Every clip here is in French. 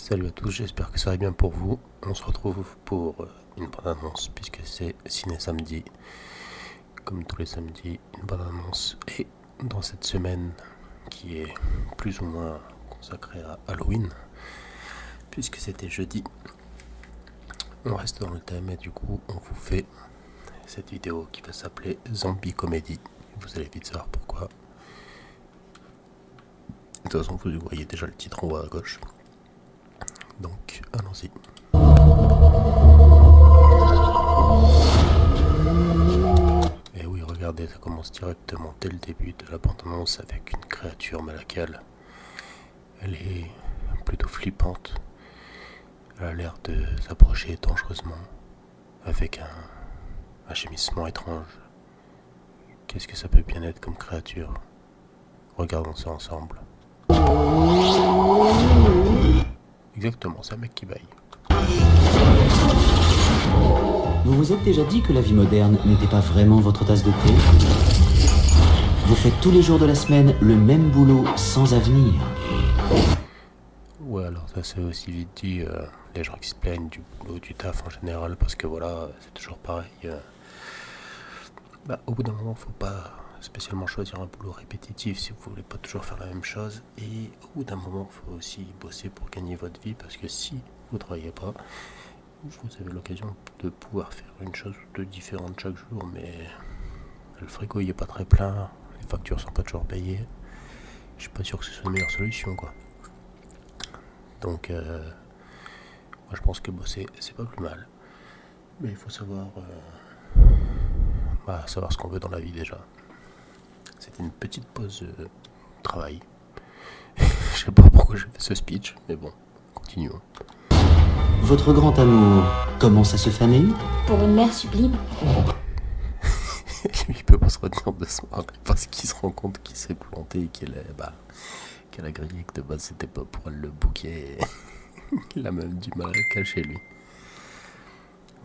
Salut à tous, j'espère que ça va bien pour vous. On se retrouve pour une bande-annonce puisque c'est Ciné Samedi. Comme tous les samedis, une bande-annonce. Et dans cette semaine qui est plus ou moins consacrée à Halloween, puisque c'était jeudi, on reste dans le thème et du coup on vous fait cette vidéo qui va s'appeler Zombie Comedy. Vous allez vite savoir pourquoi. De toute façon, vous voyez déjà le titre en haut à gauche. Donc, allons-y. Et oui, regardez, ça commence directement dès le début de la bande-annonce avec une créature malacale. Elle est plutôt flippante. Elle a l'air de s'approcher dangereusement avec un gémissement étrange. Qu'est-ce que ça peut bien être comme créature? Regardons ça ensemble. Exactement, c'est un mec qui baille. Vous vous êtes déjà dit que la vie moderne n'était pas vraiment votre tasse de thé? Vous faites tous les jours de la semaine le même boulot sans avenir. Ouais, alors ça c'est aussi vite dit, les gens qui se plaignent du boulot, du taf en général, parce que voilà, c'est toujours pareil. Au bout d'un moment, faut pas spécialement choisir un boulot répétitif si vous voulez pas toujours faire la même chose. Et au bout d'un moment, faut aussi bosser pour gagner votre vie, parce que si vous travaillez pas, vous avez l'occasion de pouvoir faire une chose ou deux différentes chaque jour, mais le frigo il est pas très plein, les factures sont pas toujours payées. Je suis pas sûr que ce soit une meilleure solution, quoi. Donc, moi je pense que bosser c'est pas plus mal, mais il faut savoir ce qu'on veut dans la vie déjà. C'était une petite pause travail. Je sais pas pourquoi j'ai fait ce speech, mais bon, continuons. Votre grand amour commence à se faner? Pour une mère sublime. Il peut pas se retenir de se marrer parce qu'il se rend compte qu'il s'est planté et qu'elle a grillé, que de base c'était pas pour elle le bouquet. Il a même du mal à le cacher, lui.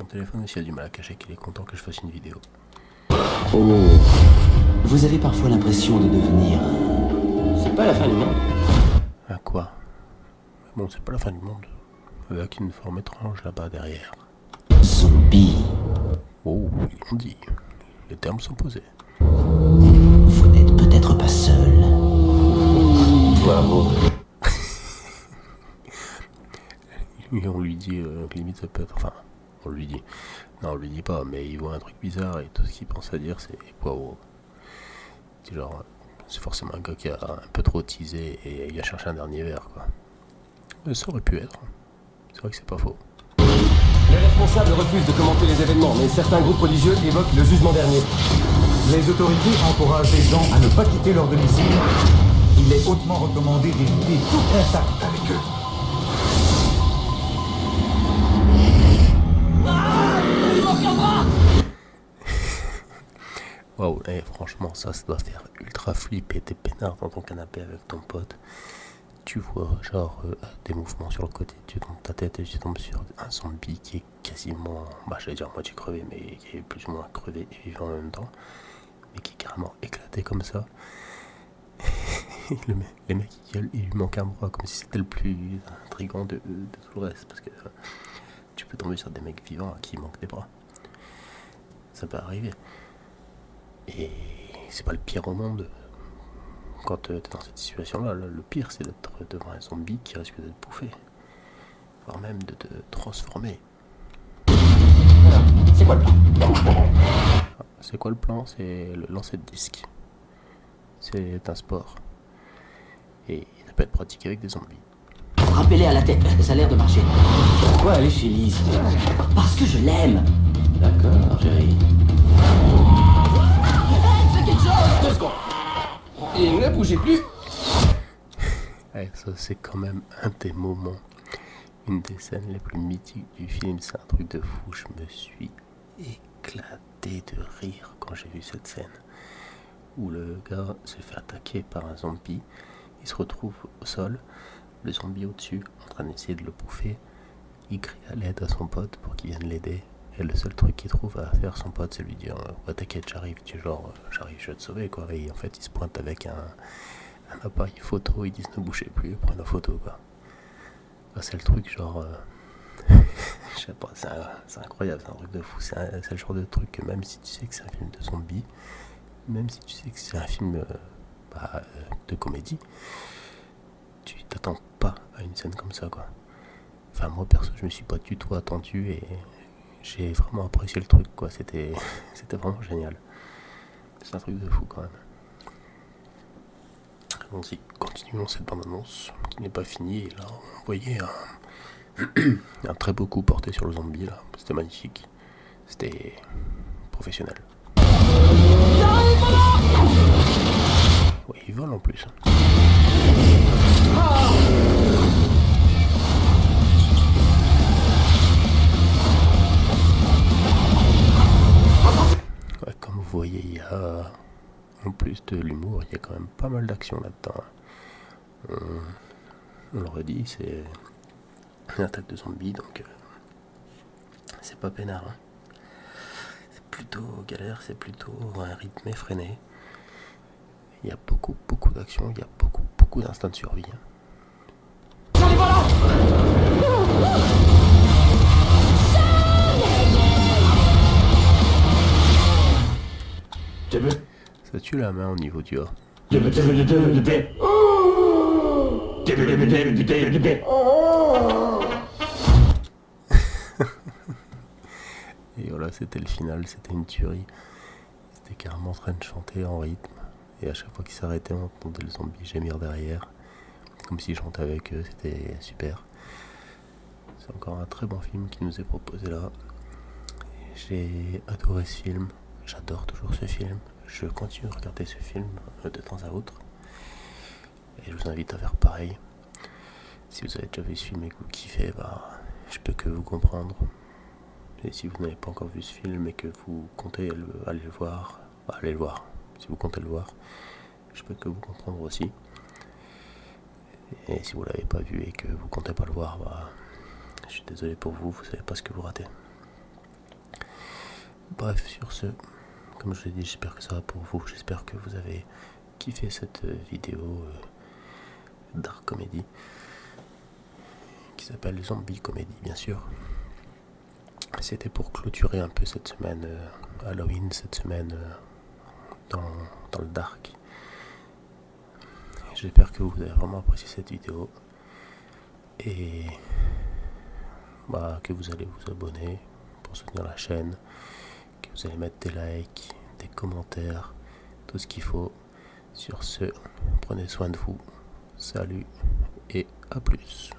Mon téléphone aussi a du mal à cacher qu'il est content que je fasse une vidéo. Oh. Vous avez parfois l'impression de devenir... C'est pas la fin du monde. À quoi? Bon, c'est pas la fin du monde. Avec une forme étrange là-bas derrière. Zombie. Oh, ils l'ont dit. Les termes sont posés. Vous n'êtes peut-être pas seul. Bravo. Et on lui dit, limite ça peut être... Enfin, on lui dit... Non, on lui dit pas, mais il voit un truc bizarre et tout ce qu'il pense à dire c'est poireau. C'est genre... C'est forcément un gars qui a un peu trop teasé et il a cherché un dernier verre, quoi. Ça aurait pu être. C'est vrai que c'est pas faux. Les responsables refusent de commenter les événements, mais certains groupes religieux évoquent le jugement dernier. Les autorités encouragent les gens à ne pas quitter leur domicile. Il est hautement recommandé d'éviter tout contact avec eux. Waouh, franchement, ça doit faire ultra flipper. T'es peinard dans ton canapé avec ton pote. Tu vois, genre, des mouvements sur le côté, tu tombes ta tête et tu tombes sur un zombie qui est quasiment, j'allais dire moitié crevé, mais qui est plus ou moins crevé et vivant en même temps, mais qui est carrément éclaté comme ça. Les mecs ils gueulent, il lui manque un bras, comme si c'était le plus intriguant de tout le reste, parce que tu peux tomber sur des mecs vivants à qui il manque des bras. Ça peut arriver. Et c'est pas le pire au monde. Quand t'es dans cette situation-là, le pire c'est d'être devant un zombie qui risque de te bouffer, voire même de te transformer. C'est quoi le plan? C'est quoi le plan? C'est le lancer de disque. C'est un sport. Et ça peut être pratiqué avec des zombies. Rappelez à la tête, ça a l'air de marcher. Pourquoi aller chez Lise? Parce que je l'aime. D'accord, chérie. Fais quelque chose! 2 secondes. Et ne bougez plus. Ça c'est quand même un des moments, une des scènes les plus mythiques du film. C'est un truc de fou. Je me suis éclaté de rire quand j'ai vu cette scène où le gars se fait attaquer par un zombie. Il se retrouve au sol, le zombie au-dessus, en train d'essayer de le bouffer. Il crie à l'aide à son pote pour qu'il vienne l'aider. Et le seul truc qu'il trouve à faire, son pote, c'est lui dire ouais, t'inquiète, j'arrive, j'arrive, je vais te sauver, quoi. Et en fait, il se pointe avec un appareil photo, ils disent ne bougez plus, prends une photo, quoi. c'est le truc genre... je sais pas, c'est incroyable, c'est un truc de fou. C'est le genre de truc que même si tu sais que c'est un film de zombies, même si tu sais que c'est un film de comédie, tu t'attends pas à une scène comme ça, quoi. Enfin, moi perso, je me suis pas du tout attendu et j'ai vraiment apprécié le truc, quoi. C'était vraiment génial. C'est un truc de fou quand même. Allons-y, continuons cette bande-annonce qui n'est pas finie. Et là, on voyait un très beau coup porté sur le zombie, là. C'était magnifique. C'était professionnel. Oui, il vole en plus. Ouais, comme vous voyez, il y a... En plus de l'humour, il y a quand même pas mal d'action là-dedans. On le redit, c'est une attaque de zombies, donc c'est pas peinard. Hein. C'est plutôt galère, c'est plutôt un rythme effréné. Il y a beaucoup d'action, il y a beaucoup d'instants de survie. Hein. Ça tue la main au niveau du A. Et voilà, c'était le final, c'était une tuerie. C'était carrément en train de chanter en rythme. Et à chaque fois qu'il s'arrêtait, on entendait le zombie gémir derrière. Comme s'il chantait avec eux, c'était super. C'est encore un très bon film qui nous est proposé là. J'ai adoré ce film. J'adore toujours ce film. Je continue de regarder ce film de temps à autre. Et je vous invite à faire pareil. Si vous avez déjà vu ce film et que vous kiffez, je peux que vous comprendre. Et si vous n'avez pas encore vu ce film et que vous comptez aller le voir, allez le voir. Si vous comptez le voir, je peux que vous comprendre aussi. Et si vous l'avez pas vu et que vous comptez pas le voir, je suis désolé pour vous, vous savez pas ce que vous ratez. Bref, sur ce, comme je vous l'ai dit, j'espère que ça va pour vous. J'espère que vous avez kiffé cette vidéo dark comedy qui s'appelle Zombie Comedy, bien sûr. C'était pour clôturer un peu cette semaine Halloween, cette semaine dans le dark. J'espère que vous avez vraiment apprécié cette vidéo et que vous allez vous abonner pour soutenir la chaîne, que vous allez mettre des likes, des commentaires, tout ce qu'il faut. Sur ce, prenez soin de vous. Salut et à plus.